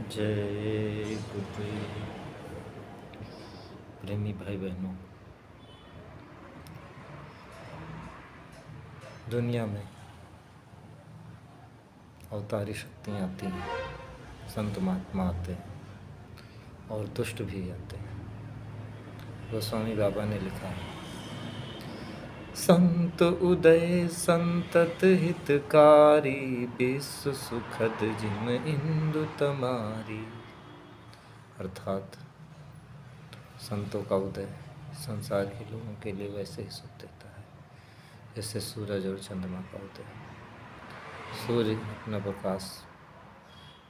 जय गुरुदेव। प्रेमी भाई बहनों, दुनिया में अवतारी शक्तियाँ आती हैं, संत महात्मा आते हैं और दुष्ट भी आते हैं। गोस्वामी बाबा ने लिखा है, संत उदय संतत हितकारी, विश्व सुखद जिन इंदु तमारी। अर्थात संतों का उदय संसार के लोगों के लिए वैसे ही सुख देता है जैसे सूरज और चंद्रमा का उदय। सूर्य अपना प्रकाश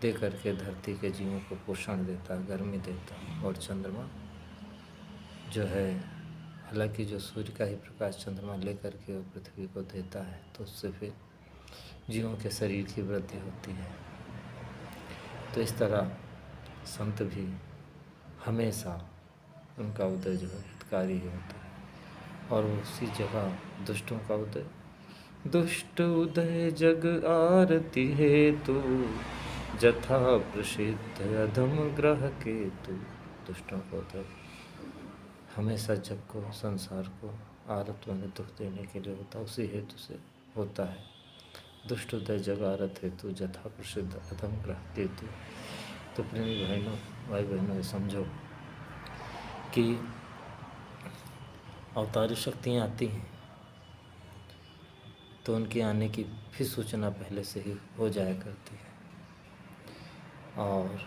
दे करके धरती के जीवों को पोषण देता है, गर्मी देता है, और चंद्रमा जो है, हालांकि जो सूर्य का ही प्रकाश चंद्रमा लेकर के पृथ्वी को देता है, तो उससे फिर जीवों के शरीर की वृद्धि होती है। तो इस तरह संत भी हमेशा उनका उदय जो है हितकारी ही होता है। और उसी जगह दुष्टों का उदय, दुष्ट उदय जग आरती हेतु, जथा प्रसिद्ध अधम ग्रह केतु। दुष्टों का उदय हमेशा जग को, संसार को आरत में दुख देने के लिए होता, उसी हेतु से होता है। दुष्ट उदय जग आरत हेतु, जथा प्रसिद्ध अधम ग्रह केतु। तो प्रेमी भाई बहनों, समझो कि अवतारी शक्तियाँ आती हैं तो उनके आने की फिर सूचना पहले से ही हो जाया करती है। और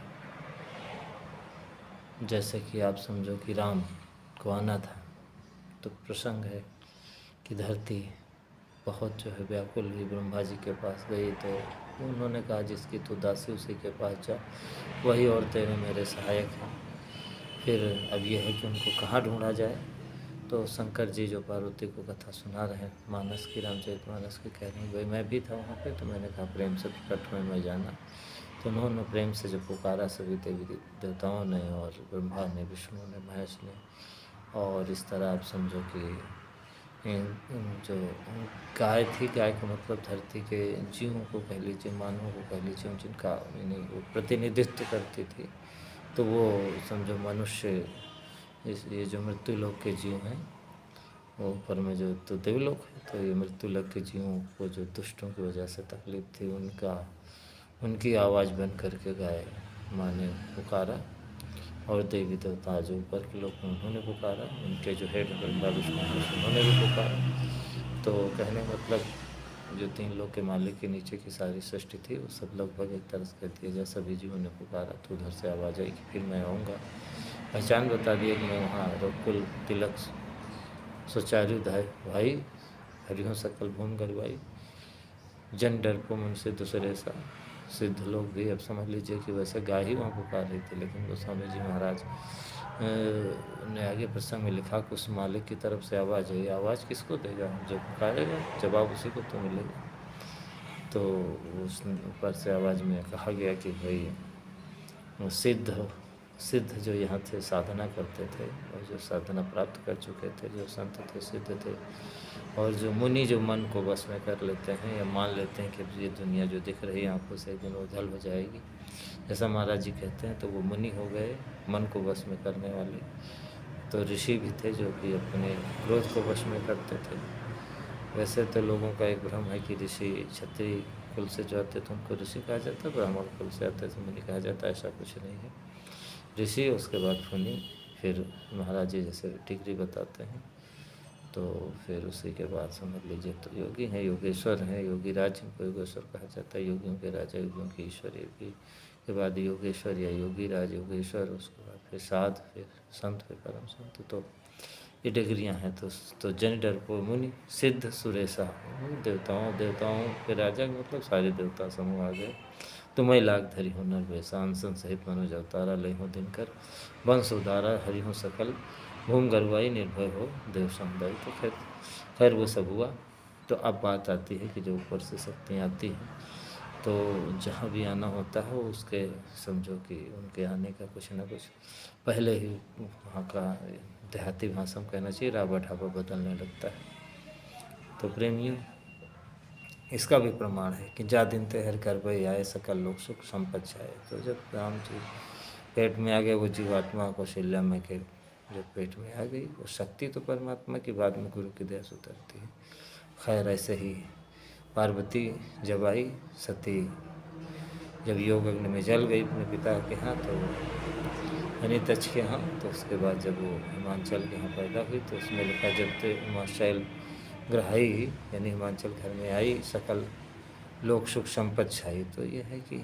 जैसे कि आप समझो कि राम को आना था, तो प्रसंग है कि धरती बहुत जो है व्याकुल हुई, ब्रह्मा जी के पास गई तो उन्होंने कहा, जिसकी तू दासी उसी के पास जा, वही और तेरे मेरे सहायक हैं। फिर अब यह है कि उनको कहाँ ढूंढा जाए, तो शंकर जी जो पार्वती को कथा सुना रहे हैं मानस की, रामचरितमानस की, कह रहे हैं भाई मैं भी था वहाँ पे, तो मैंने कहा प्रेम से प्रकट में मैं जाना। तो उन्होंने प्रेम से जो पुकारा, सभी देवी देवताओं ने और ब्रह्मा ने, विष्णु ने, महेश ने, और इस तरह आप समझो कि जो गाय थी, गाय का मतलब धरती के जीवों को कह लीजिए, मानवों को कह लीजिए, जिनका वो प्रतिनिधित्व करती थी, तो वो समझो मनुष्य, ये जो मृत्यु लोक के जीव हैं, वो ऊपर में जो तो देवलोक है, तो ये मृत्यु लोक के जीवों को जो दुष्टों की वजह से तकलीफ थी, उनकी आवाज़ बन करके गाय माँ ने पुकारा, और देवी देवता जो ऊपर के लोग हैं उन्होंने पुकारा, उनके जो हेड ब्रह्मा विष्णु उन्होंने भी पुकारा। तो कहने मतलब जो 3 लोग के मालिक के नीचे की सारी सृष्टि थी, वो सब लगभग एक तरह से कहती है, जैसा सभी जीवों ने पुकारा, तो उधर से आवाज़ आई कि फिर मैं आऊँगा। पहचान बता दिए कि मैं वहाँ रघुकुल तिलक सुचारु धाय भाई, हरियों सकल भूमि गरवाई, जन डर को मन से दूसरे सा। सिद्ध लोग भी अब समझ लीजिए कि वैसे गाय ही वहाँ पुकार रही थी, लेकिन गोस्वामी जी महाराज ने आगे प्रसंग में लिखा कि उस मालिक की तरफ से आवाज़ आई। आवाज़ किसको देगा? जो पुकारेगा, जवाब उसी को तो मिलेगा। तो उस ऊपर से आवाज़ में कहा गया कि भाई सिद्ध जो यहाँ थे, साधना करते थे, और जो साधना प्राप्त कर चुके थे, जो संत थे, सिद्ध थे, और जो मुनि जो मन को बस में कर लेते हैं या मान लेते हैं कि ये दुनिया जो दिख रही है आंखों से, एक दिन वो ढल हो जाएगी, जैसा महाराज जी कहते हैं, तो वो मुनि हो गए मन को वश में करने वाले। तो ऋषि भी थे जो कि अपने क्रोध को वश में करते थे। वैसे तो लोगों का एक भ्रम है कि ऋषि क्षत्रिय कुल से जो आते थे उनको ऋषि कहा जाता है, ब्राह्मण कुल से आते थे मुनि कहा जाता है, ऐसा कुछ नहीं है। ऋषि, उसके बाद मुनि, फिर महाराज जी जैसे डिग्री बताते हैं, तो फिर उसी के बाद समझ लीजिए तो योगी हैं, योगेश्वर हैं, योगी राज को योगेश्वर कहा जाता है, योगियों के राजा, योगियों के ईश्वर, योगी के बाद योगेश्वर या योगी राज, योगेश्वर, उसके बाद फिर साध, फिर संत, फिर परम संत। तो ये डिग्रियाँ हैं। तो जन डर को मुनि, सिद्ध सुरेशा, देवताओं के राजा, मतलब सारे देवता समूह आ गए। तुम्हें लाग धरी हो नर वैसा, अनसन सहित मनोज अवतारा, लय हो दिनकर वंश उदारा, हरि हो सकल भूम गरुआई, निर्भय हो देव समुदाय। तो खैर वो सब हुआ। तो अब बात आती है कि जो ऊपर से शक्तियाँ आती हैं, तो जहाँ भी आना होता है उसके समझो कि उनके आने का कुछ ना कुछ पहले ही वहाँ का देहाती भाषा में कहना चाहिए, राबा ढाबा बदलने लगता है। तो प्रेमियों, इसका भी प्रमाण है कि जा दिन ते हर कर भई आए सकल लोग सुख संपत छाए। तो जब राम जी पेट में आ गए, वो जीवात्मा कौशल्या में के जब पेट में आ गई, वो शक्ति तो परमात्मा की बाद में गुरु की दया से उतरती है। खैर ऐसे ही पार्वती जब आई, सती जब योग अग्नि में जल गई अपने पिता के यहाँ, तो अनितच के यहाँ, तो उसके बाद जब वो हिमांचल के यहाँ पैदा हुई, तो उसमें लिखा जब ते हिमाचल ग्रहाई, यानी हिमांचल घर में आई, सकल लोक सुख संपत छाई। तो ये है कि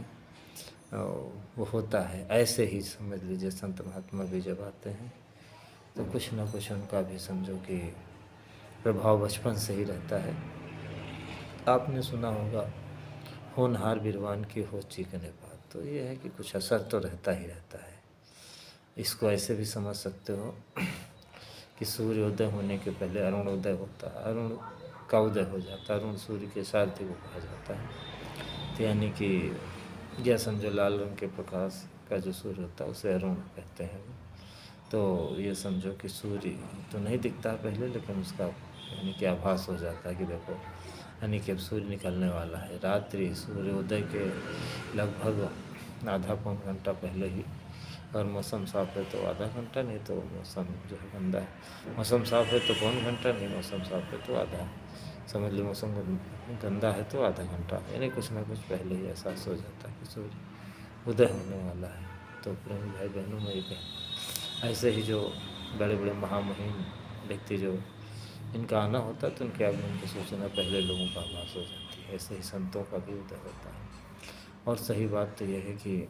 वो होता है। ऐसे ही समझ लीजिए संत महात्मा भी जब आते हैं तो कुछ ना कुछ उनका भी समझो कि प्रभाव बचपन से ही रहता है। आपने सुना होगा होनहार बिरवान की हो चिकने बात। तो ये है कि कुछ असर तो रहता ही रहता है। इसको ऐसे भी समझ सकते हो कि सूर्योदय होने के पहले अरुणोदय होता है, अरुण का उदय हो जाता है, अरुण सूर्य के सारथी को कहा जाता है। तो यानी कि यह समझो लाल रंग के प्रकाश का जो सूर्य होता है उसे अरुण कहते हैं। तो ये समझो कि सूर्य तो नहीं दिखता है पहले, लेकिन उसका यानी कि आभास हो जाता है कि देखो यानी कि अब सूर्य निकलने वाला है। रात्रि सूर्योदय के लगभग आधा पौन घंटा पहले ही, अगर मौसम साफ़ है तो आधा घंटा, नहीं तो मौसम जो है गंदा है। मौसम साफ़ है तो पौन घंटा, नहीं मौसम साफ़ है तो आधा, समझ लो मौसम गंदा है तो आधा घंटा, यानी कुछ ना कुछ पहले ही एहसास हो जाता है कि सूर्य उदय होने वाला है। तो प्रेमी भाई बहनों में एक ऐसे ही जो बड़े बड़े महामहिम व्यक्ति जो इनका आना होता है, तो उनके आगमन की सूचना पहले लोगों का आभास हो जाती है। ऐसे ही संतों का भी उदय होता है। और सही बात तो यह है कि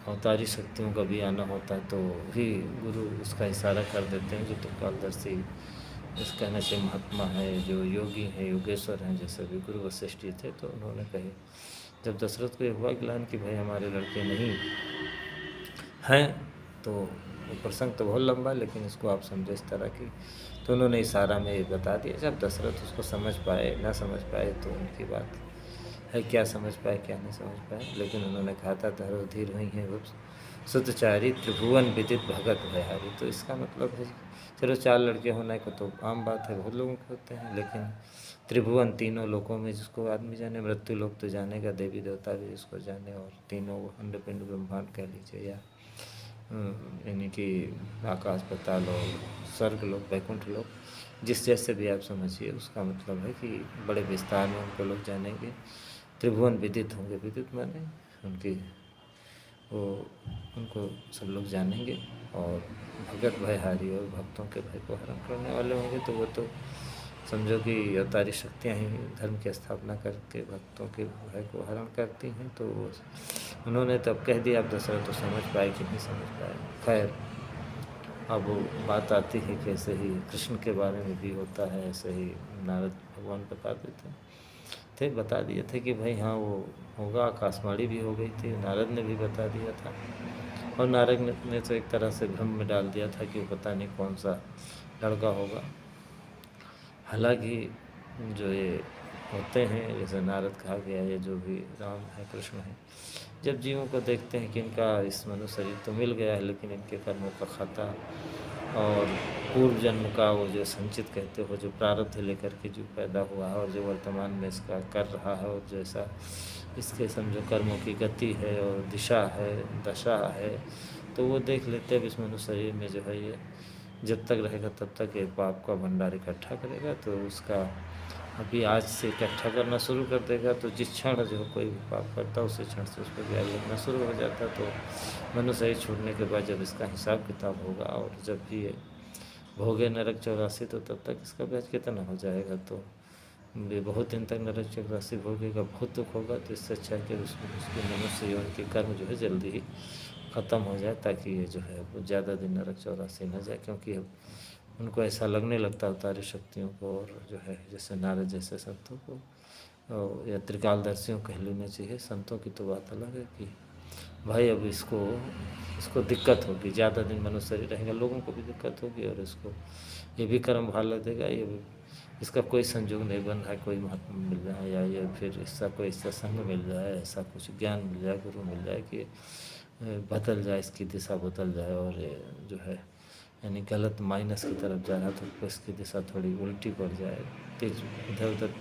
अवतारी शक्तियों का भी आना होता है तो भी गुरु उसका इशारा कर देते हैं। जो त्रिकालदर्शी इस कहने से महात्मा है, जो योगी हैं, योगेश्वर हैं, जैसे भी गुरु वशिष्ठ जी थे, तो उन्होंने कहे जब दशरथ को ये हुआ ज्ञान कि भाई हमारे लड़के नहीं हैं, तो वो प्रसंग तो बहुत लंबा है, लेकिन इसको आप समझे इस तरह की, तो उन्होंने इशारा में ये बता दिया। जब दशरथ उसको समझ पाए ना समझ पाए तो उनकी बात है, क्या समझ पाए क्या नहीं समझ पाए, लेकिन उन्होंने कहा था धरो धीर हुई हैं रूप सुतचारी त्रिभुवन विदित भगत भयहारी। तो इसका मतलब है चलो 4 लड़के होने को तो आम बात है, बहुत लोगों के होते हैं, लेकिन त्रिभुवन तीनों लोकों में जिसको आदमी जाने, मृत्यु लोक तो जानेगा, देवी देवता भी इसको जाने, और तीनों अंड पिंड ब्रह्मांड कह लीजिए, या यानी कि आकाश पाताल और स्वर्ग लोक वैकुंठ लोक, जिस जैसे भी आप समझिए, उसका मतलब है कि बड़े विस्तार में उनको लोग जानेंगे। त्रिभुवन विदित होंगे, विदित माने उनकी वो उनको सब लोग जानेंगे, और भगत भयहारी और भक्तों के भय को हरण करने वाले होंगे। तो वो तो समझो कि अवतारी शक्तियाँ ही धर्म की स्थापना करके भक्तों के भय को हरण करती हैं। तो उन्होंने तब कह दिया, अब दशरथ तो समझ पाए कि नहीं समझ पाए। खैर अब वो बात आती है कि ऐसे ही कृष्ण के बारे में भी होता है, ऐसे ही नारद भगवान बता देते थे, बता दिए थे कि भाई हाँ वो होगा। आकाशवाणी भी हो गई थी, नारद ने भी बता दिया था, और नारद ने तो एक तरह से भ्रम में डाल दिया था कि वो पता नहीं कौन सा लड़का होगा। हालांकि जो ये होते हैं, जैसे नारद कहा गया, ये जो भी राम है कृष्ण है, जब जीवों को देखते हैं कि इनका इस मनुष्य शरीर तो मिल गया है, लेकिन इनके कर्मों का खाता और पूर्व जन्म का वो जो संचित कहते हो, जो प्रारब्ध लेकर के जो पैदा हुआ है और जो वर्तमान में इसका कर रहा है, और जैसा इसके समझो कर्मों की गति है और दिशा है, दशा है, तो वो देख लेते हैं। अब इस मनुष्य शरीर में जो है ये जब तक रहेगा तब तक एक पाप का भंडार इकट्ठा करेगा, तो उसका अभी आज से इकट्ठा करना शुरू कर देगा। तो जिस क्षण जो कोई भी पाप करता है उसी क्षण से उस पर ब्याज लगना शुरू हो जाता है। तो मनुष्य शरीर छोड़ने के बाद जब इसका हिसाब किताब होगा, और जब भी ये भोगे नरक 84, तो तब तक इसका ब्याज कितना हो जाएगा। तो ये बहुत दिन तक नरक 84 भोगेगा, बहुत दुख होगा। तो इससे अच्छा कि उसके मनुष्य जीवन के कर्म जो है जल्दी ही ख़त्म हो जाए, ताकि ये जो है वो ज़्यादा दिन नरक 84 न जाए। क्योंकि अब उनको ऐसा लगने लगता है अवतारी शक्तियों को, और जो है जैसे नारद जैसे संतों को, और या त्रिकालदर्शियों कह लेना चाहिए। संतों की तो बात अलग है कि भाई अब इसको दिक्कत होगी, ज़्यादा दिन मनुष्य शरीर रहेगा, लोगों को भी दिक्कत होगी, और इसको ये भी कर्म भाला देगा। ये भी इसका कोई संयोग नहीं बन रहा है, कोई महात्मा मिल जाए, या ये फिर इसका कोई सत्संग मिल जाए, ऐसा कुछ ज्ञान मिल जाए, गुरु मिल जाए कि बदल जाए, इसकी दिशा बदल जाए, और जो है यानी गलत माइनस की तरफ जा रहा तो उसकी दिशा थोड़ी उल्टी पड़ जाए, तेज इधर उधर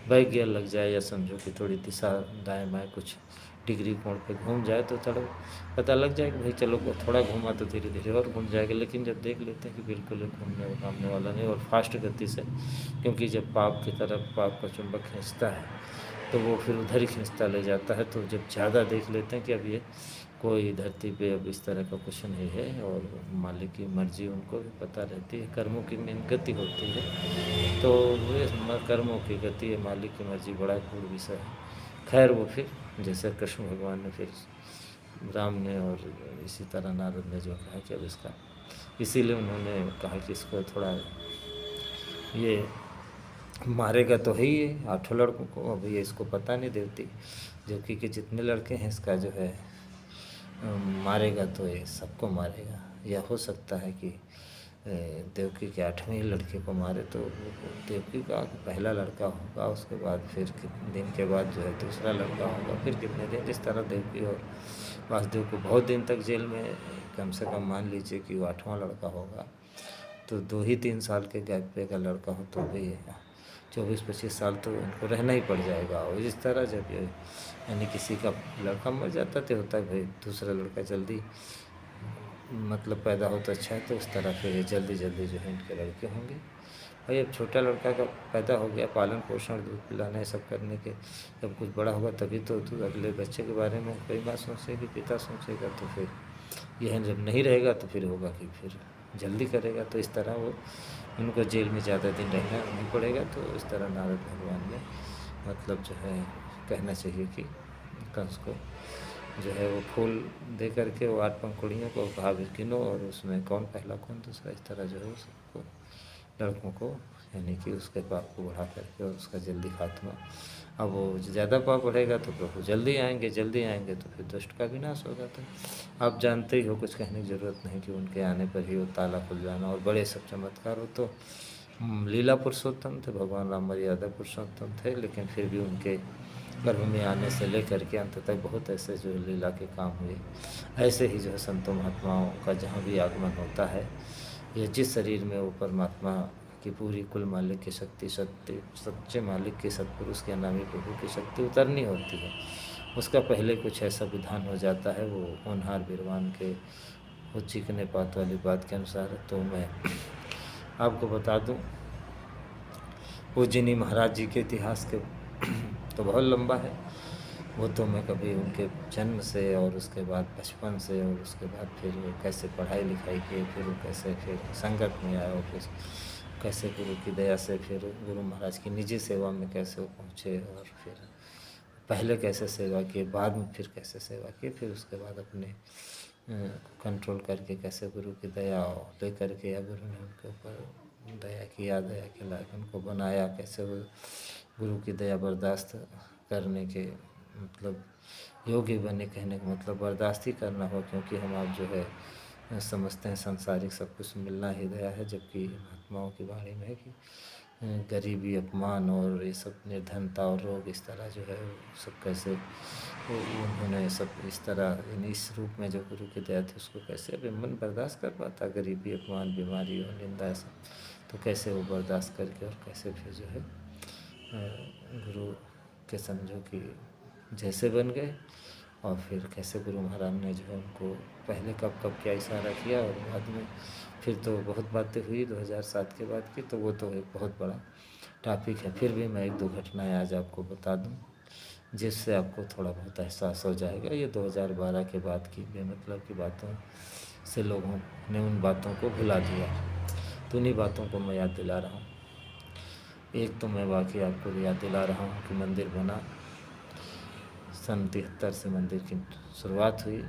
बैक गियर लग जाए, या समझो कि थोड़ी दिशा दाएं बाएं कुछ डिग्री कोण पे घूम जाए तो थोड़ा पता लग जाए कि भाई चलो थोड़ा घूमा तो धीरे धीरे और घूम जाएगा। लेकिन जब देख लेते हैं कि बिल्कुल घूमने घामने वाला नहीं और फास्ट गति से, क्योंकि जब पाप की तरफ पाप का चुंबक खींचता है तो वो फिर उधर ही खींचता ले जाता है। तो जब ज़्यादा देख लेते हैं कि अब ये कोई धरती पे अब इस तरह का कुछ नहीं है और मालिक की मर्जी उनको भी पता रहती है, कर्मों की मेन गति होती है, तो वे कर्मों की गति है, मालिक की मर्जी बड़ा गूढ़ विषय है। खैर वो फिर जैसे कृष्ण भगवान ने फिर राम ने और इसी तरह नारद ने जो कहा कि अब इसका, इसीलिए उन्होंने कहा कि इसको थोड़ा ये मारेगा तो है ही, 8 लड़कों को, अब ये इसको पता नहीं देवती जबकि कि जितने लड़के हैं इसका जो है मारेगा तो ये सबको मारेगा। या हो सकता है कि देवकी के 8वें लड़के को मारे तो देवकी का पहला लड़का होगा, उसके बाद फिर कितने दिन के बाद जो है दूसरा लड़का होगा, फिर कितने दिन, इस तरह देवकी और वासुदेव को बहुत दिन तक जेल में, कम से कम मान लीजिए कि वो 8वां लड़का होगा तो 2 ही 3 साल के गैप पे का लड़का हो तो भी 24-25 साल तो इनको रहना ही पड़ जाएगा। और इस तरह जब ये यानी किसी का लड़का मर जाता तो होता है भाई दूसरा लड़का जल्दी मतलब पैदा होता अच्छा है, तो उस तरह फिर ये जल्दी जल्दी जो है इनके लड़के होंगे। भाई अब छोटा लड़का का पैदा हो गया, पालन पोषण दूध पिलाना ये सब करने के, जब कुछ बड़ा होगा तभी तो अगले बच्चे के बारे में कोई बात सोचेगी, पिता सोचेगा, तो फिर यह जब नहीं रहेगा तो फिर होगा कि फिर जल्दी करेगा। तो इस तरह वो उनको जेल में ज़्यादा दिन रहना नहीं पड़ेगा। तो इस तरह नारद भगवान ने मतलब जो है कहना चाहिए कि कंस को जो है वो फूल दे करके वो 8 पंखुड़ियों को कहा भी गिनो और उसमें कौन पहला कौन दूसरा, इस तरह जो है सबको लड़कों को यानी कि उसके पाप को बढ़ा करके और उसका जल्दी खात्मा। अब वो ज़्यादा पाप बढ़ेगा तो प्रभु जल्दी आएंगे तो फिर दुष्ट का विनाश होगा। तो आप जानते ही हो, कुछ कहने की ज़रूरत नहीं कि उनके आने पर ही वो ताला खुल जाना। और बड़े सब चमत्कार हो तो लीला पुरुषोत्तम थे, भगवान राम मर्यादा पुरुषोत्तम थे, लेकिन फिर भी उनके गर्भ में आने से लेकर के अंत तक बहुत ऐसे जो लीला के काम हुए। ऐसे ही जो है संतों महात्माओं का जहाँ भी आगमन होता है, ये जिस शरीर में वो परमात्मा की पूरी कुल मालिक की शक्ति, सच्चे मालिक के सत्पुरुष के अनामी प्रभु की शक्ति उतरनी होती है, उसका पहले कुछ ऐसा विधान हो जाता है वो होनहार विद्वान के वो चीखने पात वाली बात के अनुसार। तो मैं आपको बता दूं, पूजनी महाराज जी के इतिहास के तो बहुत लंबा है, वो तो मैं कभी उनके जन्म से और उसके बाद बचपन से और उसके बाद फिर वो कैसे पढ़ाई लिखाई किए, फिर वो कैसे फिर संगत में आए और फिर कैसे गुरु की दया से फिर गुरु महाराज की निजी सेवा में कैसे वो पहुँचे और फिर पहले कैसे सेवा किए, बाद में फिर कैसे सेवा किए, फिर उसके बाद अपने कंट्रोल करके कैसे गुरु की दया ले करके या गुरु ने उनके ऊपर दया किया, दया के लायक उनको बनाया, कैसे वो गुरु की दया बर्दाश्त करने के मतलब योग्य बने। कहने का मतलब बर्दाश्त ही करना हो, क्योंकि हम आप जो है समझते हैं संसारिक सब कुछ मिलना ही दया है, जबकि महात्माओं की वाणी में है कि गरीबी, अपमान और ये सब निर्धनता और रोग, इस तरह जो है सब कैसे उन्होंने सब इस तरह इस रूप में जो गुरु की दया थी उसको कैसे अभी मन बर्दाश्त कर पाता, गरीबी, अपमान, बीमारी और निंदा सब, तो कैसे वो बर्दाश्त करके और कैसे फिर जो है गुरु के समझो कि जैसे बन गए। और फिर कैसे गुरु महाराज ने जो है उनको पहले कब क्या इशारा किया और बाद में फिर तो बहुत बातें हुई 2007 के बाद की, तो वो तो एक बहुत बड़ा टॉपिक है। फिर भी मैं 1-2 घटनाएं आज आपको बता दूं जिससे आपको थोड़ा बहुत एहसास हो जाएगा। ये 2012 के बाद की बेमतलब की बातों से लोगों ने उन बातों को भुला दिया, तो उन्हीं बातों को मैं याद दिला रहा हूँ। एक तो मैं वाकई आपको याद दिला रहा हूँ कि मंदिर बना, सन 73 से मंदिर की शुरुआत हुई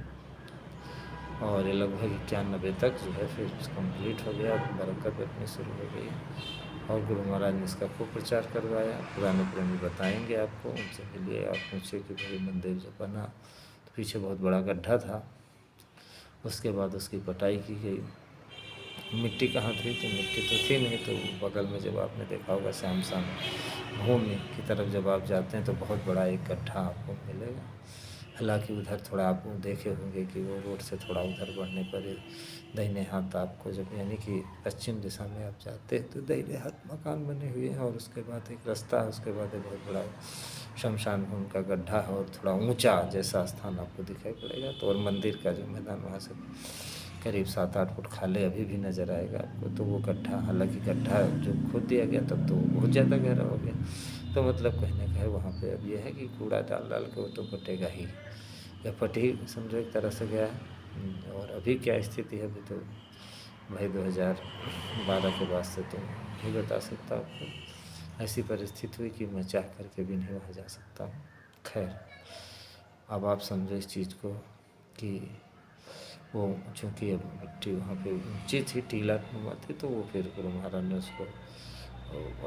और ये लगभग 91 तक जो है फिर कंप्लीट हो गया, बरकत अपनी शुरू हो गई और गुरु महाराज ने इसका खूब प्रचार करवाया। पुराने प्रेमी बताएंगे आपको, उनसे मिलिए, आप पूछिए कि भाई मंदिर जब बना तो पीछे बहुत बड़ा गड्ढा था, उसके बाद उसकी पटाई की गई। मिट्टी कहाँ थी, तो मिट्टी तो थी नहीं, तो बगल में जब आपने देखा होगा शाम भूमि की तरफ जब आप जाते हैं तो बहुत बड़ा एक गड्ढा आपको मिलेगा, हालांकि उधर थोड़ा आप देखे होंगे कि वो रोड से थोड़ा उधर बढ़ने पर दाहिने हाथ आपको जब यानी कि पश्चिम दिशा में आप जाते हैं तो दाहिने हाथ मकान बने हुए हैं और उसके बाद एक रास्ता है, उसके बाद एक बहुत बड़ा शमशान भूमि का गड्ढा है और थोड़ा ऊंचा जैसा स्थान आपको दिखाई पड़ेगा। तो और मंदिर का जो मैदान वहाँ से करीब 7-8 फुट खाले अभी भी नज़र आएगा आपको। तो वो गड्ढा, हालांकि गड्ढा जो खोद दिया गया तब तो बहुत ज़्यादा गहरा हो गया, तो मतलब कहने का है वहाँ पे अब ये है कि कूड़ा डाल डाल के वो तो फटेगा ही, या फट ही समझो एक तरह से गया है। और अभी क्या स्थिति है अभी तो भाई 2012 के बाद से तो नहीं बता सकता आपको। ऐसी परिस्थिति हुई कि मैं चाह करके भी नहीं वहाँ जा सकता हूँ। खैर, अब आप समझो इस चीज़ को कि वो चूँकि अब मिट्टी वहाँ पे ऊँची थी, टीला नुमा थी, तो वो फिर गुरु महाराज ने उसको,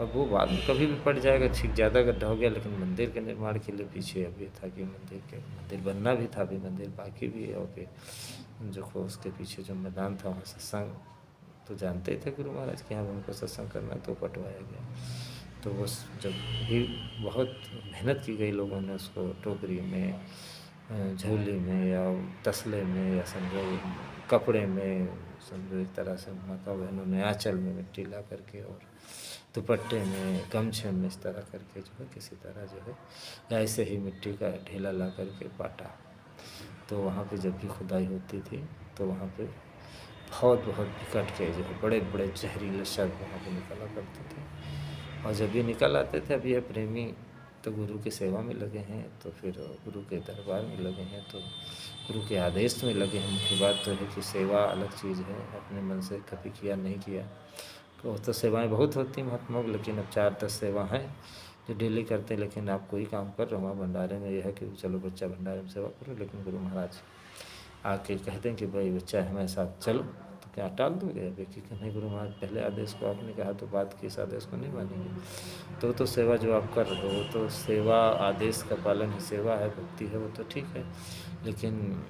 अब वो बाद में कभी भी पड़ जाएगा, ठीक ज़्यादा गड्ढा हो गया, लेकिन मंदिर के निर्माण के लिए पीछे अब ये था कि मंदिर बनना भी था, अभी मंदिर बाकी भी है। और फिर जो उसके पीछे जो मैदान था वहाँ सत्संग तो जानते ही थे गुरु महाराज के यहाँ उनको सत्संग करना, तो पटवाया गया। तो वो जब भी बहुत मेहनत की गई, लोगों ने उसको टोकरी में, झोली में या तसले में या समझो कपड़े में, समझो एक तरह से माता बहनों ने आंचल में मिट्टी ला करके और दुपट्टे में, गमछे में, इस तरह करके जो है किसी तरह जो है ऐसे ही मिट्टी का ढेला ला करके पाटा। तो वहाँ पे जब भी खुदाई होती थी तो वहाँ पे बहुत विकट के जो है बड़े बड़े जहरीले शब्द वहाँ पे निकला करते थे। और जब ये निकल आते थे, अब ये प्रेमी तो गुरु की सेवा में लगे हैं, तो फिर गुरु के दरबार में लगे हैं, तो गुरु के आदेश में लगे हैं। मुख्य बात तो है कि सेवा अलग चीज़ है, अपने मन से कभी किया नहीं किया तो सेवाएं बहुत होती हैं महात्माओं, लेकिन अब 4-10 सेवा हैं जो डेली करते हैं। लेकिन आप कोई काम कर रहे हो, वहाँ भंडारे में यह है कि चलो बच्चा भंडारे में सेवा करो, लेकिन गुरु महाराज आके कहते हैं कि भाई बच्चा हमारे साथ चलो, तो क्या टाल दोगे? अभी कि नहीं गुरु महाराज पहले आदेश को आपने कहा तो बात की, इस आदेश को नहीं मानेंगे। तो सेवा जो आप कर रहे हो तो सेवा, आदेश का पालन ही सेवा है, भक्ति है, वो तो ठीक है। लेकिन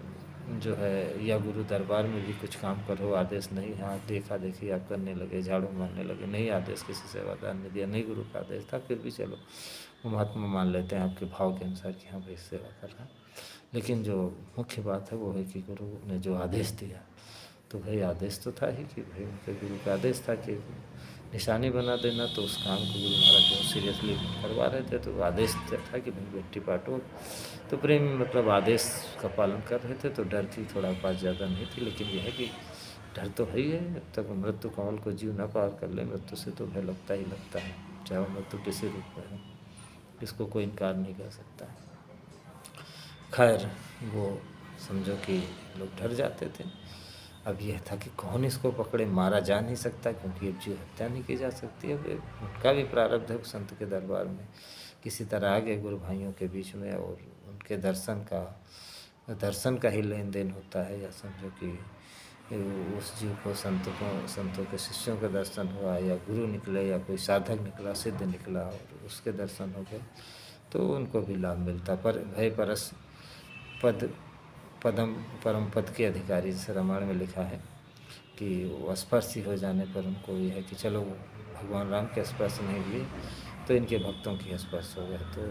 जो है या गुरु दरबार में भी कुछ काम करो, आदेश नहीं, हाँ देखा देखी आप करने लगे, झाड़ू मारने लगे, नहीं आदेश किसी सेवादार ने दिया, नहीं गुरु का आदेश था, फिर भी चलो वो महात्मा मान लेते हैं आपके भाव के अनुसार कि हाँ भाई सेवा कर रहा है। लेकिन जो मुख्य बात है वो है कि गुरु ने जो आदेश दिया, तो भाई आदेश तो था ही कि भाई उनके गुरु का आदेश था कि निशानी बना देना, तो उस काम को गुरु महाराज बहुत सीरियसली करवा रहे थे। तो आदेश था कि भाई मिट्टी पाटो, तो प्रेम मतलब आदेश का पालन कर रहे थे, तो डर की थोड़ा बात ज़्यादा नहीं थी। लेकिन यह है कि डर तो है ही है, जब तक मृत्यु कमल को जीव न पार कर ले, मृत्यु से तो भय लगता ही लगता है, चाहे वो मृत्यु किसी रूप में है, इसको कोई इनकार नहीं कर सकता है। खैर, वो समझो कि लोग डर जाते थे। अब यह था कि कौन इसको पकड़े, मारा जा नहीं सकता क्योंकि अब जीव हत्या नहीं की जा सकती। अब उनका भी प्रारब्ध है, संत के दरबार में किसी तरह आ गए गुरु भाइयों के बीच में, और उनके दर्शन का ही लेन देन होता है, या समझो कि उस जीव को संतों के शिष्यों का दर्शन हुआ, या गुरु निकले, या कोई साधक निकला, सिद्ध निकला और उसके दर्शन हो गए, तो उनको भी लाभ मिलता। पर भय परस परम पद के अधिकारी, जैसे रामायण में लिखा है कि वो स्पर्शी हो जाने पर उनको ये है कि चलो भगवान राम के स्पर्श नहीं लिए तो इनके भक्तों की स्पर्श हो गया। तो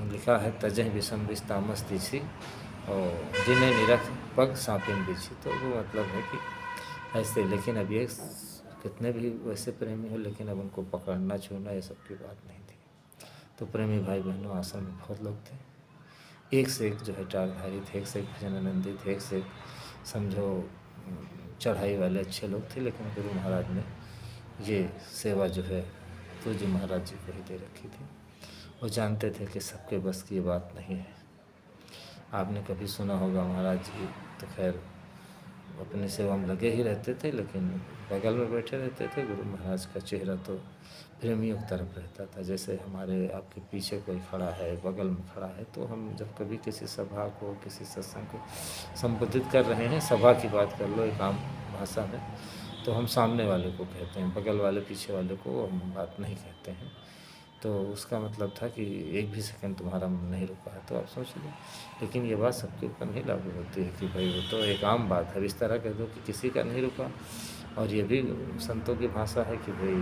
लिखा है तजह विषम विष तामस तीछी और जिन्हें निरख पग सांपिन बिछी। तो वो मतलब है कि ऐसे, लेकिन अब ये कितने भी वैसे प्रेमी हो, लेकिन अब उनको पकड़ना छूना ये सब की बात नहीं थी। तो प्रेमी भाई बहनों आश्रम में बहुत लोग थे, एक से एक जो है टारधारी थे, एक से एक भजनानंदी थे, एक से एक समझो चढ़ाई वाले अच्छे लोग थे। लेकिन गुरु महाराज ने ये सेवा जो है पूज्य महाराज जी को ही दे रखी थी। वो जानते थे कि सबके बस की ये बात नहीं है। आपने कभी सुना होगा महाराज जी तो खैर अपनी सेवा में लगे ही रहते थे, लेकिन बगल में बैठे रहते थे। गुरु महाराज का चेहरा तो प्रेमियों की तरफ रहता था। जैसे हमारे आपके पीछे कोई खड़ा है, बगल में खड़ा है, तो हम जब कभी किसी सभा को, किसी सत्संग को संबोधित कर रहे हैं, सभा की बात कर लो एक आम भाषा में, तो हम सामने वाले को कहते हैं, बगल वाले पीछे वाले को हम बात नहीं कहते हैं। तो उसका मतलब था कि एक भी सेकंड तुम्हारा मन नहीं रुका है, तो आप सोच लो। लेकिन ये बात सबके ऊपर नहीं लागू होती है कि भाई वो तो एक आम बात है। इस तरह कह दो कि किसी का नहीं रुका, और ये भी संतों की भाषा है कि भाई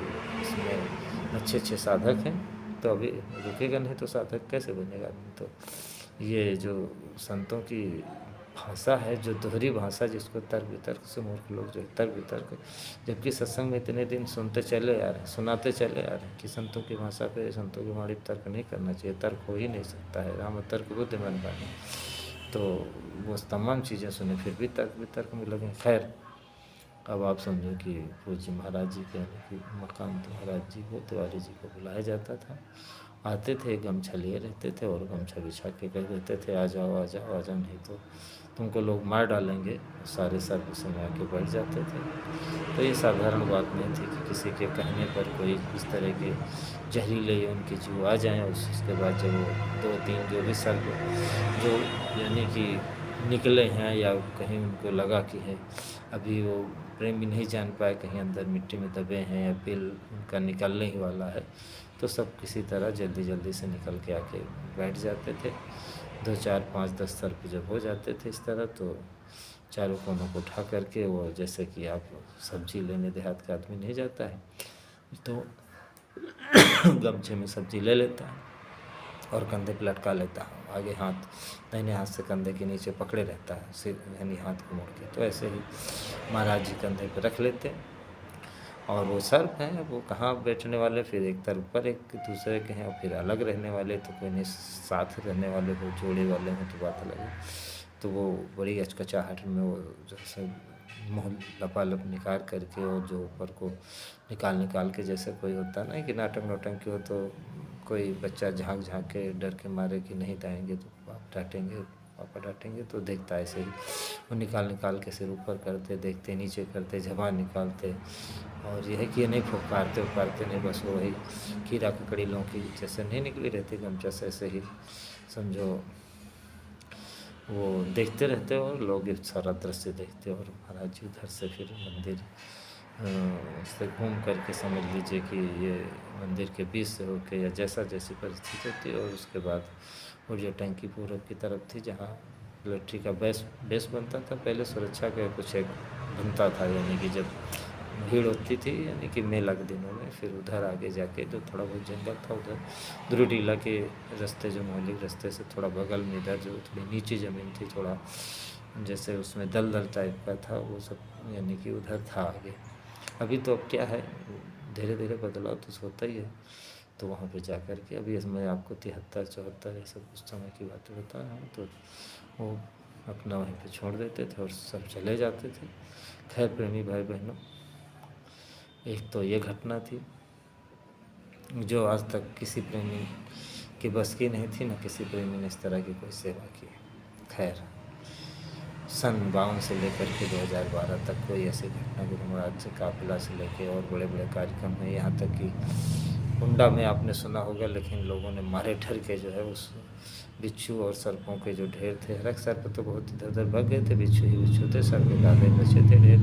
इसमें अच्छे साधक हैं, तो अभी रुकेगा नहीं तो साधक कैसे बनेगा आदमी। तो ये जो संतों की भाषा है, जो दोहरी भाषा, जिसको तर्क वितर्क से मूर्ख लोग जो है तर्क वितर्क, जबकि सत्संग में इतने दिन सुनते चले आ रहे हैं, सुनाते चले आ रहे हैं कि संतों की भाषा पे, संतों की वाणी पे तर्क नहीं करना चाहिए, तर्क हो ही नहीं सकता है, राम तर्क बुद्धिमान बानी। तो वो तमाम चीज़ें सुने फिर भी तर्क वितर्क में लगे। खैर, अब आप समझो कि पूज्य महाराज जी के यानी कि मकान महाराज जी को, तिवारी जी को बुलाया जाता था। आते थे, गमछा लिए रहते थे और गमछा बिछा के कह देते थे, आ जाओ आ जाओ आ जाओ, नहीं तो तुमको लोग मार डालेंगे। सारे सर्विस में आके बैठ जाते थे। तो ये साधारण बात नहीं थी कि किसी के कहने पर कोई इस तरह के जहरीले उनके जीव आ जाएँ और उसके बाद जब वो 2-3 जो भी सर्व जो यानी कि निकले हैं या कहीं उनको लगा कि है अभी वो प्रेमी नहीं जान पाए, कहीं अंदर मिट्टी में दबे हैं या बिल उनका निकलने ही वाला है, तो सब किसी तरह जल्दी जल्दी से निकल के आके बैठ जाते थे। 2 4 5 10 सर्प जब हो जाते थे इस तरह, तो चारों कोनों को उठा करके वो, जैसे कि आप सब्जी लेने देहात का आदमी नहीं जाता है तो गमछे में सब्जी ले लेता है और कंधे पे लटका लेता है, आगे हाथ दाहिने हाथ से कंधे के नीचे पकड़े रहता है, सिर यानी हाथ को मोड़ के। तो ऐसे ही महाराज जी कंधे पे रख लेते हैं और वो सर्प हैं, वो कहाँ बैठने वाले, फिर एक तरफ पर एक दूसरे के हैं और फिर अलग रहने वाले, तो कोई नहीं साथ रहने वाले हो, जोड़े वाले हों तो बात अलग है। तो वो बड़ी अचकचाहट में वो जैसे मुँह लपालप निकाल करके और जो ऊपर को निकाल के, जैसे कोई होता है ना कि नाटक नौटंकी हो तो कोई बच्चा झाँक के डर के मारे कि नहीं जाएंगे तो बाप डांटेंगे, पापा डांटेंगे, तो देखता है ऐसे ही वो निकाल के सिर ऊपर करते, देखते नीचे करते, ज़बान निकालते, और यह है कि ये नहीं फुफकारते उफकारते नहीं, बस वही कीड़ा ककड़ी लौकी जैसे नहीं निकली रहती गमछा से, ऐसे ही समझो वो देखते रहते और लोग सारा दृश्य देखते। और महाराज जी उधर से फिर मंदिर से घूम करके समझ लीजिए कि ये मंदिर के बीच से होके या जैसी परिस्थिति होती है, और उसके बाद वो जो टंकी पूरब की तरफ थी जहाँ लट्ठी का बेस बनता था, पहले सुरक्षा का कुछ एक बनता था, यानी कि जब भीड़ होती थी यानी कि मेला के दिनों में, फिर उधर आगे जाके जो थोड़ा बहुत जंगल था उधर ध्रुडीला के रास्ते, जो मौलिक रास्ते से थोड़ा बगल में इधर जो थोड़ी नीची ज़मीन थी, थोड़ा जैसे उसमें दलदल टाइप का था, वो सब यानी कि उधर था आगे। अभी तो अब क्या है, धीरे धीरे बदलाव तो होता ही है। तो वहाँ पे जा कर के अभी मैं आपको 73-74 ये सब उस समय की बातें बता रहा हूँ, तो वो अपना वहीं पे छोड़ देते थे और सब चले जाते थे। खैर प्रेमी भाई बहनों, एक तो ये घटना थी जो आज तक किसी प्रेमी की बस की नहीं थी, न किसी प्रेमी ने इस तरह की कोई सेवा की। खैर सन 52 से लेकर के 2012 तक कोई ऐसी घटना गुरु महाराज से काफिला से लेके और बड़े बड़े कार्यक्रम में, यहाँ तक कि हुंडा में आपने सुना होगा, लेकिन लोगों ने मारे ठर के जो है उस बिच्छू और सर्पों के जो ढेर थे, हर एक सर्प तो बहुत इधर उधर भाग गए थे, बिच्छू ही बिच्छू थे, सर्प ज़्यादा बचे थे ढेर,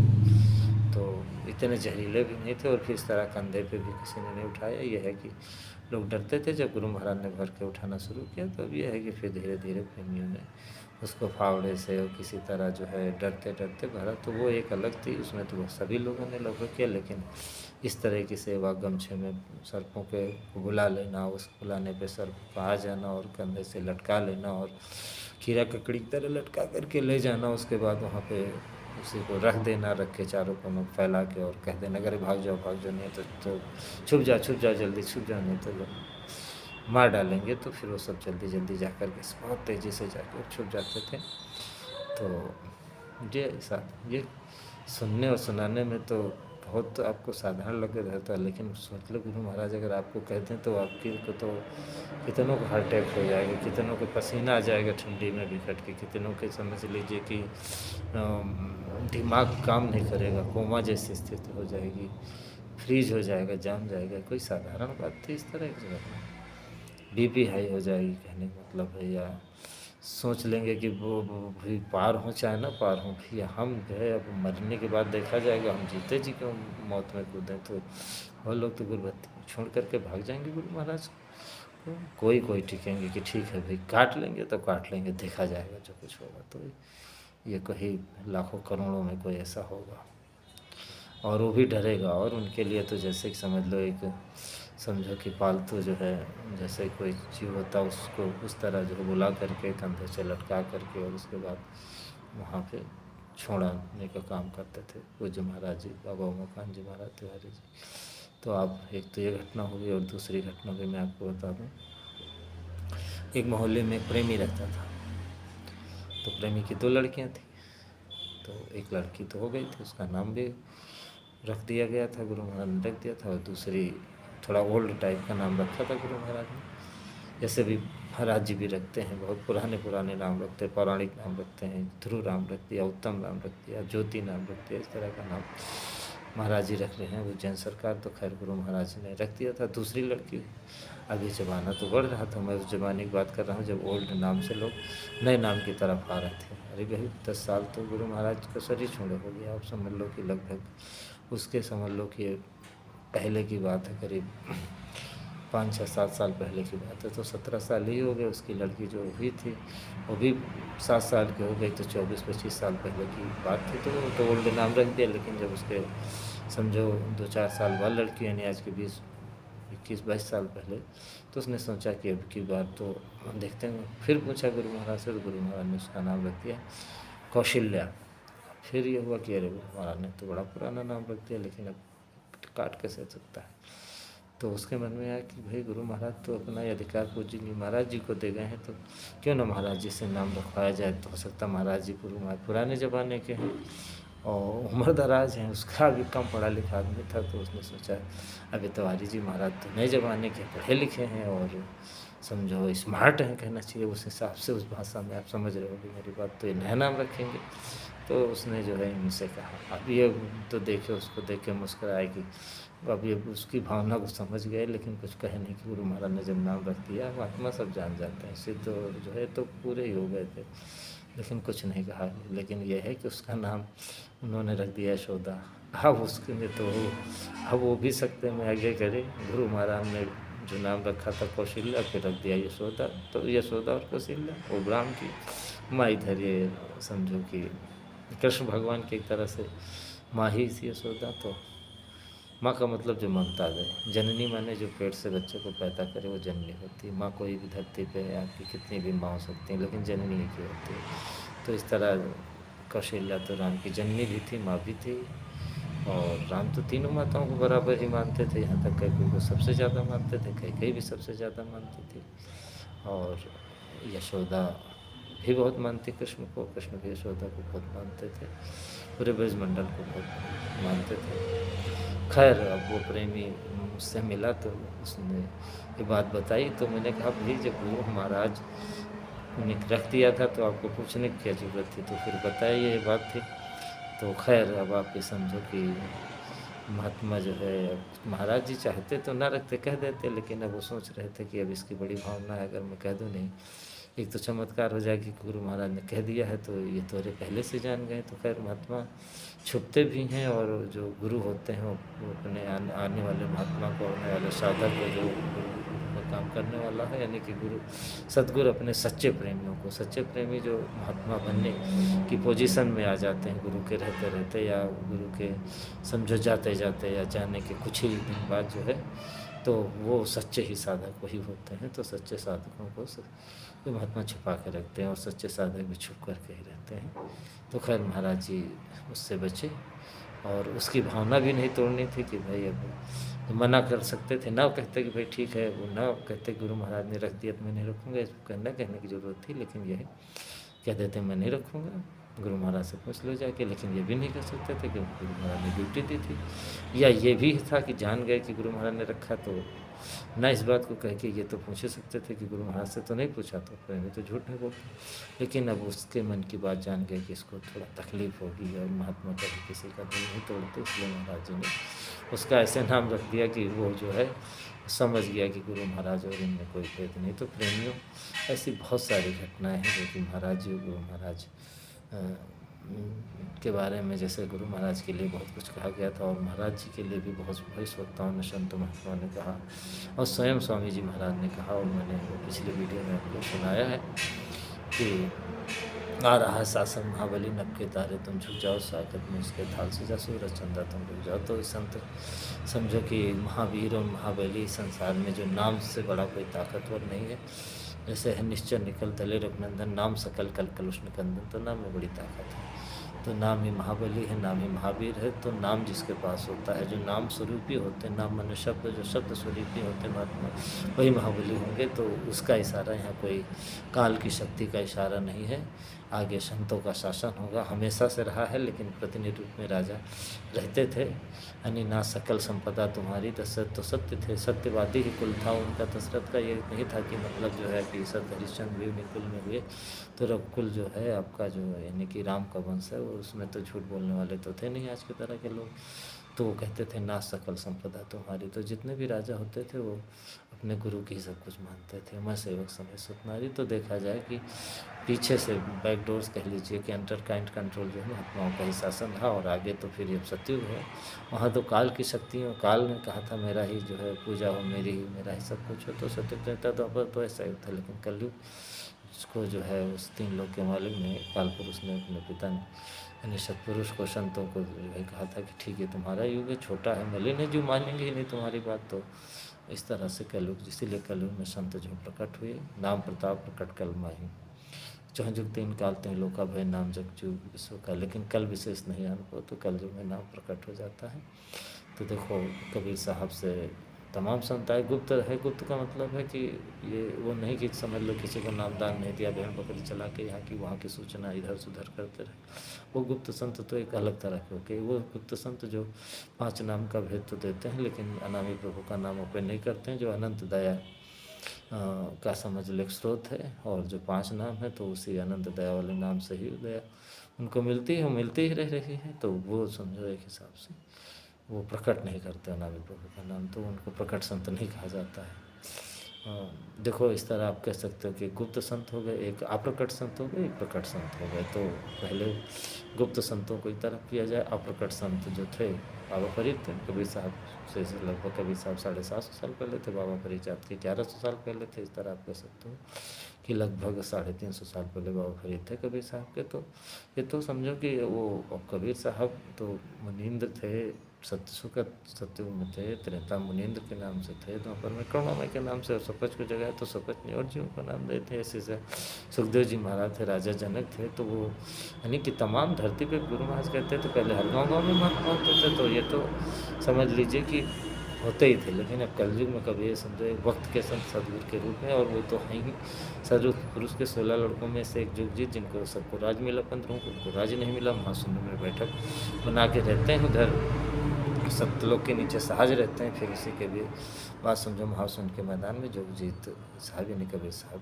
तो इतने जहरीले भी नहीं थे और फिर इस तरह कंधे पे भी किसी ने नहीं उठाया। यह है कि लोग डरते थे, जब गुरु महाराज ने भर के उठाना शुरू किया तो अब यह है कि फिर धीरे धीरे प्रेमियों ने उसको फावड़े से और किसी तरह जो है डरते डरते भरा। तो वो एक अलग थी, उसमें तो सभी लोगों ने लगभग किया, लेकिन इस तरह की सेवा गमछे में सर्पों के बुला लेना, उस बुलाने पे सर्प को आ जाना और कंधे से लटका लेना और कीड़ा ककड़ी की तरह लटका करके ले जाना, उसके बाद वहाँ पे उसी को रख देना, रख के चारों कोनों फैला के और कह देना अगर भाग जाओ नहीं तो छुप जा जल्दी छुप जा, नहीं तो लोग मार डालेंगे। तो फिर वो सब जल्दी जल्दी जा कर के बहुत तेज़ी से जाकर छुप जाते थे। तो ये ऐसा ये सुनने और सुनाने में तो बहुत आपको साधारण लग रहता है, लेकिन सोच लो गुरु महाराज अगर आपको कहते हैं तो आपकी को तो कितनों को हार्ट अटैक हो जाएगा, कितनों को पसीना आ जाएगा ठंडी में भी कट के, कितनों के समझ लीजिए कि दिमाग काम नहीं करेगा, कोमा जैसी स्थिति हो जाएगी, फ्रीज हो जाएगा, जाम जाएगा। कोई साधारण बात थी इस तरह की घटना, बीपी हाई हो जाएगी कहने का मतलब है, या सोच लेंगे कि वो भी पार हो चाहे ना पार हो, भैया हम गए, अब मरने के बाद देखा जाएगा, हम जीते जी क्यों मौत में कूदें। तो वो लोग तो गुरुबत्ती छोड़ करके भाग जाएंगे गुरु महाराज को, कोई टिकेंगे कि ठीक है भाई काट लेंगे तो काट लेंगे, देखा जाएगा जो कुछ होगा। तो ये कहीं लाखों करोड़ों में कोई ऐसा होगा और वो भी डरेगा, और उनके लिए तो जैसे कि समझ लो एक समझो कि पालतू जो है जैसे कोई जीव होता है उसको उस तरह जो है बुला करके कंधे से लटका करके और उसके बाद वहाँ पे छोड़ाने का काम करते थे पूज्य महाराज जी बाबा उमाकांत जी महाराज तिवारी जी। तो आप एक तो ये घटना हुई और दूसरी घटना भी मैं आपको बता दूँ। एक मोहल्ले में एक प्रेमी रहता था, तो प्रेमी की 2 लड़कियां थी। तो एक लड़की तो हो गई थी, उसका नाम भी रख दिया गया था, गुरु महाराज ने रख दिया था, और दूसरी थोड़ा ओल्ड टाइप का नाम रखा था गुरु महाराज ने, जैसे भी महाराज जी भी रखते हैं, बहुत पुराने पुराने नाम रखते हैं, पौराणिक नाम रखते हैं। ध्रुव राम रख दिया, उत्तम राम रख दिया, ज्योति नाम रख दिया, इस तरह का नाम महाराज जी रख रहे हैं। उज्जैन सरकार तो खैर गुरु महाराज ने रख दिया था। दूसरी लड़की, अभी ज़माना तो बढ़ रहा था, मैं उस ज़माने की बात कर रहा हूँ जब ओल्ड नाम से लोग नए नाम की तरफ आ रहे थे। अरे भाई 10 साल तो गुरु महाराज का शरीर छोड़े हो गया, आप समझ लो कि लगभग उसके समझ लो कि पहले की बात है, करीब 5, 6, 7 साल पहले की बात है, तो 17 साल ही हो गए। उसकी लड़की जो हुई थी वो भी 7 साल की हो गई, तो 24-25 साल पहले की बात थी। तो ओल्ड नाम रख दिया, लेकिन जब उसके समझो 2-4 साल बाद लड़की यानी आज के 21-22 साल पहले, तो उसने सोचा कि अब की बार तो देखते हैं। फिर पूछा गुरु महाराज से, तो गुरु महाराज ने उसका नाम रख दिया कौशल्या। फिर ये हुआ कि अरे गुरु महाराज ने तो बड़ा पुराना नाम रख दिया, लेकिन अब काट कैसे सकता है। तो उसके मन में आया कि भाई गुरु महाराज तो अपना अधिकार पूज्य जी महाराज जी को दे गए हैं, तो क्यों ना महाराज जी से नाम रखवाया जाए। तो हो सकता महाराज जी पुराने ज़माने के हैं और उम्र दराज हैं, उसका भी कम पढ़ा लिखा आदमी था, तो उसने सोचा अभी तिवारी जी महाराज तो नए ज़माने के पढ़े लिखे हैं और समझो स्मार्ट हैं कहना चाहिए, उस हिसाब से उस भाषा में आप समझ रहे होगे मेरी बात, तो ये नया नाम रखेंगे। तो उसने जो है इनसे कहा। अब ये तो देखे, उसको देख के मुस्कुराएगी, अब ये उसकी भावना को समझ गए, लेकिन कुछ कहे नहीं कि गुरु महाराज ने जब नाम रख दिया, महात्मा सब जान जाते हैं, सिद्ध जो है तो पूरे ही हो गए थे, लेकिन कुछ नहीं कहा। लेकिन यह है कि उसका नाम उन्होंने रख दिया यशोदा। अब उसके में तो अब वो भी सकते में आगे करे, गुरु महाराज ने जो नाम रखा था कौशल्या, फिर रख दिया यशोदा। तो यशोदा और कौशल्या वो ब्राह्म की माँ, इधर ये समझो कि कृष्ण भगवान की एक तरह से माँ ही थी यशोदा। तो माँ का मतलब जो ममता दे, जननी माने जो पेट से बच्चे को पैदा करे वो जननी होती है। माँ कोई भी धरती पे आपकी कितनी भी माँ हो सकती है, लेकिन जननी एक ही होती है। तो इस तरह कौशल्या तो राम की जननी भी थी, माँ भी थी, और राम तो तीनों माताओं को बराबर ही मानते थे, यहाँ तक कैकेयी को सबसे ज़्यादा मानते थे, कैकेयी भी सबसे ज़्यादा मानती थी, और यशोदा भी बहुत मानती कृष्ण को, कृष्ण भी यशोदा को बहुत मानते थे, पूरे ब्रजमंडल को बहुत मानते थे। खैर अब वो प्रेमी मुझसे मिला तो उसने ये बात बताई, तो मैंने कहा भाई जब गुरु महाराज ने रख दिया था तो आपको पूछने की क्या ज़रूरत थी, तो फिर बताया ये बात थी। तो खैर अब आप ये समझो कि महात्मा जो है, महाराज जी चाहते तो ना रखते, कह देते, लेकिन अब वो सोच रहे थे कि अब इसकी बड़ी भावना है, अगर मैं कह दूँ नहीं, एक तो चमत्कार हो जाए कि गुरु महाराज ने कह दिया है, तो ये तो पहले से जान गए। तो खैर महात्मा छुपते भी हैं, और जो गुरु होते हैं वो अपने आने वाले महात्मा को, आने वाले साधक को, जो का काम करने वाला है, यानी कि गुरु सद्गुरु अपने सच्चे प्रेमियों को, सच्चे प्रेमी जो महात्मा बनने की पोजीशन में आ जाते हैं गुरु के रहते रहते, या गुरु के समझो जाते जाते, या जाने के कुछ ही दिन बाद जो है, तो वो सच्चे ही साधक वही होते हैं। तो सच्चे साधकों को तो महात्मा छुपा के रखते हैं, और सच्चे साधक भी छुप करके ही रहते हैं। तो खैर महाराज जी उससे बचे, और उसकी भावना भी नहीं तोड़नी थी कि भाई अब मना कर सकते थे, ना कहते कि भाई ठीक है, वो ना कहते गुरु महाराज ने रख दिया तो मैं नहीं रखूँगा, इसको कहने की ज़रूरत थी, लेकिन यह कह देते मैं नहीं रखूँगा, गुरु महाराज से पूछ लो जाके। लेकिन ये भी नहीं कर सकते थे क्योंकि गुरु महाराज ने ड्यूटी दी थी, या ये भी था कि जान गए कि गुरु महाराज ने रखा, तो ना इस बात को कह के ये तो पूछ सकते थे कि गुरु महाराज से तो नहीं पूछा, तो प्रेमी तो झूठ नहीं बोलते। लेकिन अब उसके मन की बात जान गए कि इसको थोड़ा तकलीफ होगी, और महात्मा कभी किसी का दिल नहीं तोड़ते, इसलिए महाराज जी ने उसका ऐसे नाम रख दिया कि वो जो है समझ गया कि गुरु महाराज और इनमें कोई भेद नहीं। तो प्रेमियों, ऐसी बहुत सारी घटनाएं हैं जो कि महाराज जी और गुरु महाराज के बारे में, जैसे गुरु महाराज के लिए बहुत कुछ कहा गया था, और महाराज जी के लिए भी बहुत वरिष्ठ वक्ताओं ने, संत महात्मा ने कहा, और स्वयं स्वामी जी महाराज ने कहा, और मैंने वो पिछले वीडियो में आपको सुनाया है कि आ रहा है शासन महाबली, नभ के तारे तुम झुक जाओ, स्वागत में उसके थाल से जा, सूरज चंदा तुम रुक जाओ। तो इस संत समझो कि महावीर और महाबली संसार में जो नाम से बड़ा कोई ताकतवर नहीं है। जैसे है निश्चय निकल तले रघुनंदन, नाम सकल कल कलुष निकंदन। तो नाम में बड़ी ताकत है। तो नाम ही महाबली है, नाम ही महावीर है। तो नाम जिसके पास होता है, जो नाम स्वरूपी होते हैं, नाम मन शब्द जो शब्द स्वरूपी होते हैं महात्मा, वही महाबली होंगे। तो उसका इशारा यहाँ कोई काल की शक्ति का इशारा नहीं है। आगे संतों का शासन होगा, हमेशा से रहा है, लेकिन प्रतिनिधि रूप में राजा रहते थे। यानी ना सकल संपदा तुम्हारी, दशरथ तो सत्य थे, सत्यवादी ही कुल था उनका। दशरथ का ये नहीं था कि मतलब जो है कि सत हरिश्चंद्र भी उन्हीं कुल में हुए। तो रघुकुल जो है आपका, जो यानी कि राम का वंश है, वो उसमें तो झूठ बोलने वाले तो थे नहीं आज की तरह के लोग। तो वो कहते थे ना सकल संपदा तुम्हारी। तो जितने भी राजा होते थे वो अपने गुरु की सब कुछ मानते थे। मैं सेवक समय सुतनारी। तो देखा जाए कि पीछे से बैकडोर्स कह लीजिए कि अंडर काइंड कंट्रोल जो है महात्माओं का ही शासन रहा। और आगे तो फिर ये सतयुग है, वहाँ तो काल की शक्तियों, काल ने कहा था मेरा ही जो है पूजा हो, मेरी ही, मेरा ही सब कुछ हो। तो सतयुग रहता तो ऐसा ही था। लेकिन कलयुग उसको जो है उस तीन लोग के मालिक ने, काल पुरुष ने अपने पिता ने, यानी सतपुरुष को, संतों को जो है कहा था कि ठीक है तुम्हारा युग है, छोटा है, मलिन है, जो मानेंगे ही नहीं तुम्हारी बात। तो इस तरह से कलयुग, इसीलिए कलयुग में संत जो प्रकट हुए, नाम प्रताप प्रकट कल माही, जहाँ जुग तीन काल तीन लोग का भय, नाम जग जुग विश्व का। लेकिन कल विशेष नहीं अनुभव, तो कल युग में नाम प्रकट हो जाता है। तो देखो कबीर साहब से तमाम संत आए। गुप्त है, गुप्त का मतलब है कि ये वो नहीं कि समझ लो किसी को नामदान नहीं दिया, भेड़ बकरी चला के यहाँ की वहाँ की सूचना इधर से उधर करते रहे। वो गुप्त संत तो एक अलग तरह के होते। वो गुप्त संत जो 5 नाम का भेद तो देते हैं, लेकिन अनामी प्रभु का नाम उपयोग नहीं करते हैं। जो अनंत दया का समझ लो एक स्रोत है, और जो 5 नाम है तो उसी अनंत दया वाले नाम से ही दया उनको मिलती है, मिलती ही रह रही है। तो वो समझो एक हिसाब से वो प्रकट नहीं करते अनामी प्रभु का नाम, तो उनको प्रकट संत नहीं कहा जाता है। देखो इस तरह आप कह सकते हो कि गुप्त संत हो गए, एक अप्रकट संत हो गए, एक प्रकट संत हो गए। तो पहले गुप्त संतों को एक तरफ किया जाए। अप्रकट संत जो थे बाबा फरीद थे, कबीर साहब से लगभग, कबीर साहब 750 साल पहले थे, बाबा फरीद आपके 1100 साल पहले थे। इस तरह आप कह सकते हो कि लगभग 350 साल पहले बाबा फरीद थे कबीर साहब के। तो ये तो समझो कि वो कबीर साहब तो मुनींद्र थे, सत्यसुखत सत्ययुग में थे, त्रेता मुनींद्र के नाम से थे, द्वापर में करुणामय के नाम से, और सपच को जगह तो सपच नहीं और जीव का नाम देते। ऐसे से सुखदेव जी महाराज थे, राजा जनक थे। तो वो यानी कि तमाम धरती पे गुरु महाराज कहते तो पहले हर गाँव गाँव में महात्मा होते थे। तो ये तो समझ लीजिए कि होते ही थे। लेकिन अब कलयुग में कभी ये समझो एक वक्त के संत सदगुरु के रूप में, और वो तो हैं ही सदगुरु पुरुष के 16 लड़कों में से एक जुगजीत, जिनको सबको राज मिला, 15 को उनको राज नहीं मिला। महाशून्य में बैठक बना के रहते हैं, उधर सत्यलोक के नीचे सहज रहते हैं। फिर इसी के भी बात समझो महाशून्य के मैदान में जोगजीत साहब यानी कबीर साहब,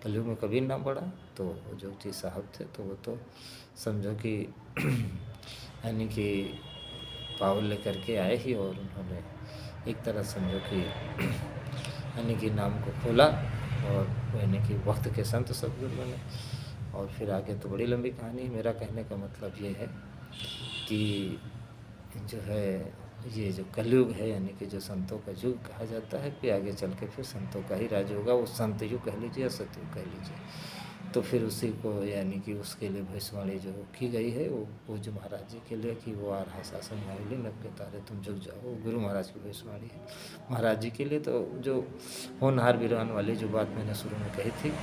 कलयुग में कबीर नाम पड़ा तो जोगजीत साहब थे। तो वो तो समझो कि यानी कि पावर लेकर के आए ही, और उन्होंने एक तरह समझो कि यानी कि नाम को खोला, और यानी कि वक्त के संत सदगुरु बने। और फिर आगे तो बड़ी लंबी कहानी। मेरा कहने का मतलब ये है कि जो है ये जो कलयुग है, यानी कि जो संतों का युग कहा जाता है, कि आगे चल के फिर संतों का ही राज होगा। वो संत युग कह लीजिए या सतयुग कह लीजिए। तो फिर उसी को यानी कि उसके लिए भविष्यवाणी जो की गई है वो पूज्य महाराज जी के लिए, कि वो आ रहा शासन मामूली, नभ के तारे तुम झुक जाओ, वो गुरु महाराज की भविष्यवाणी है महाराज जी के लिए। तो जो होनहार वीरान वाली जो बात मैंने शुरू में कही थी,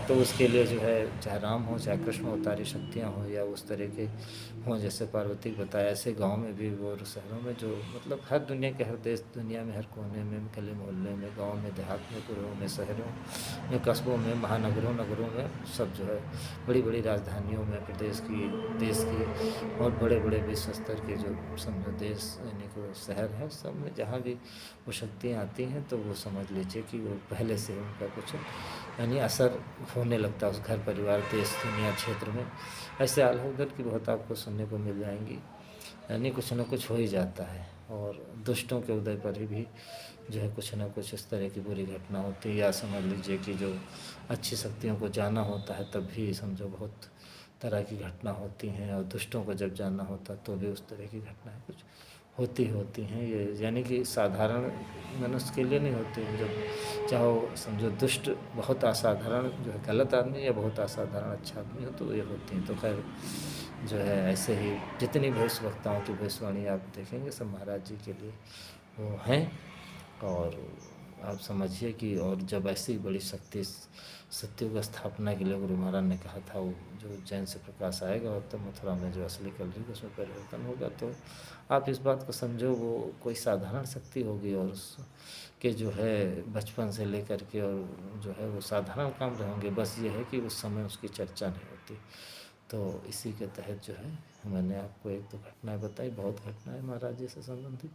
तो उसके लिए जो है चाहे राम हो, चाहे कृष्ण अवतारी शक्तियाँ हों, या उस तरह के हों जैसे पार्वती बताया, ऐसे गाँव में भी और शहरों में, जो मतलब हर दुनिया के हर देश दुनिया में हर कोने में, गली मोहल्ले में, गाँव में, देहात में, पुरों में, शहरों में, कस्बों में, महानगरों नगरों में, सब जो है बड़ी बड़ी राजधानियों में, प्रदेश की, देश की, और बड़े बड़े विश्व स्तर के जो समझो देश यानी कि वो शहर है, सब में जहाँ भी वो शक्तियाँ आती हैं, तो वो समझ लीजिए कि वो पहले से उनका कुछ यानी असर होने लगता है उस घर परिवार, देश, दुनिया, क्षेत्र में। ऐसे आल्हा की बहुत आपको सुनने को मिल जाएंगी। यानी कुछ न कुछ हो ही जाता है। और दुष्टों के उदय पर ही भी जो है कुछ न कुछ इस तरह की बुरी घटना होती है। या समझ लीजिए कि जो अच्छी शक्तियों को जाना होता है तब भी समझो बहुत तरह की घटना होती हैं, और दुष्टों को जब जाना होता है तो भी उस तरह की घटनाएं कुछ होती हैं ये, यानी कि साधारण मनुष्य के लिए नहीं होती हैं। जब चाहो समझो दुष्ट बहुत असाधारण जो है गलत आदमी या बहुत असाधारण अच्छा आदमी हो तो ये होती हैं। तो खैर जो है ऐसे ही जितनी भविष्यवक्ताओं की भविष्यवाणी आप देखेंगे सब महाराज जी के लिए वो हैं। और आप समझिए कि और जब ऐसी बड़ी शक्ति सत्युग स्थापना के लिए गुरु महाराज ने कहा था वो जो जैन से प्रकाश आएगा और तब मथुरा में जो असली कलयुग उसमें परिवर्तन होगा, तो आप इस बात को समझो वो कोई साधारण शक्ति होगी और उसके जो है बचपन से लेकर के और जो है वो साधारण काम रहेंगे, बस ये है कि उस समय उसकी चर्चा नहीं होती। तो इसी के तहत जो है मैंने आपको एक दो घटनाएं बताई, बहुत घटनाएं महाराज जी से संबंधित,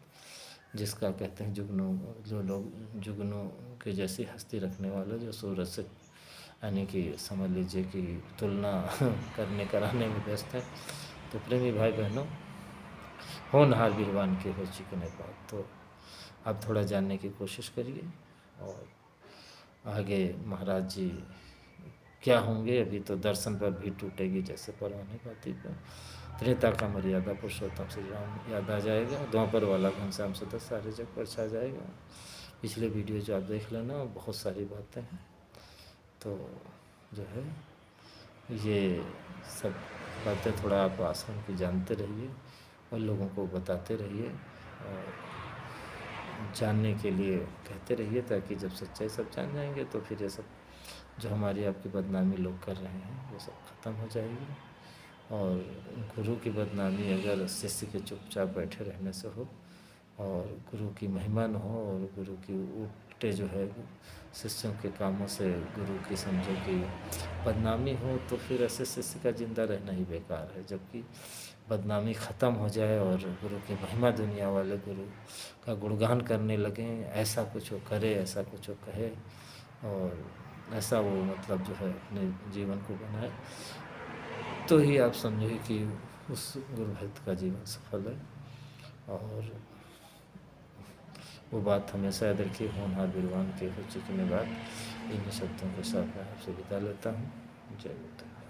जिसका कहते हैं जुगनू, जो लोग जुगनू के जैसी हस्ती रखने वाले जो सूरज से यानी कि समझ लीजिए कि तुलना करने कराने में व्यस्त है। तो प्रेमी भाई बहनों, होनहार विद्वान के हो चिकने बात, तो आप थोड़ा जानने की कोशिश करिए और आगे महाराज जी क्या होंगे। अभी तो दर्शन पर भी टूटेगी जैसे परवाने बाती पर, त्रेता का मर्यादा पुरुषोत्तम श्री राम याद आ जाएगा, द्वापर वाला घनश्याम सतत सारे जग पर छा जाएगा। पिछले वीडियो जो आप देख लेना बहुत सारी बातें हैं। तो जो है ये सब बातें थोड़ा आप आश्रम की जानते रहिए और लोगों को बताते रहिए और जानने के लिए कहते रहिए, ताकि जब सच्चाई सब जान जाएंगे तो फिर ये सब जो हमारी आपकी बदनामी लोग कर रहे हैं वो सब ख़त्म हो जाएगी। और गुरु की बदनामी अगर शिष्य के चुपचाप बैठे रहने से हो और गुरु की महिमा न हो और गुरु की उल्टे जो है शिष्यों के कामों से गुरु की समझो कि बदनामी हो, तो फिर ऐसे शिष्य का जिंदा रहना ही बेकार है। जबकि बदनामी ख़त्म हो जाए और गुरु की महिमा दुनिया वाले गुरु का गुणगान करने लगें, ऐसा कुछ वो करे, ऐसा कुछ वो कहे और ऐसा वो मतलब जो है अपने जीवन को बनाए, तो ही आप समझिए कि उस गुरु भक्त का जीवन सफल है। और वो बात हमेशा याद रखिए, होनहार विद्वान के हो चुकने बाद इन शब्दों के साथ मैं आपसे विदा लेता हूँ। जय गुरुदेव।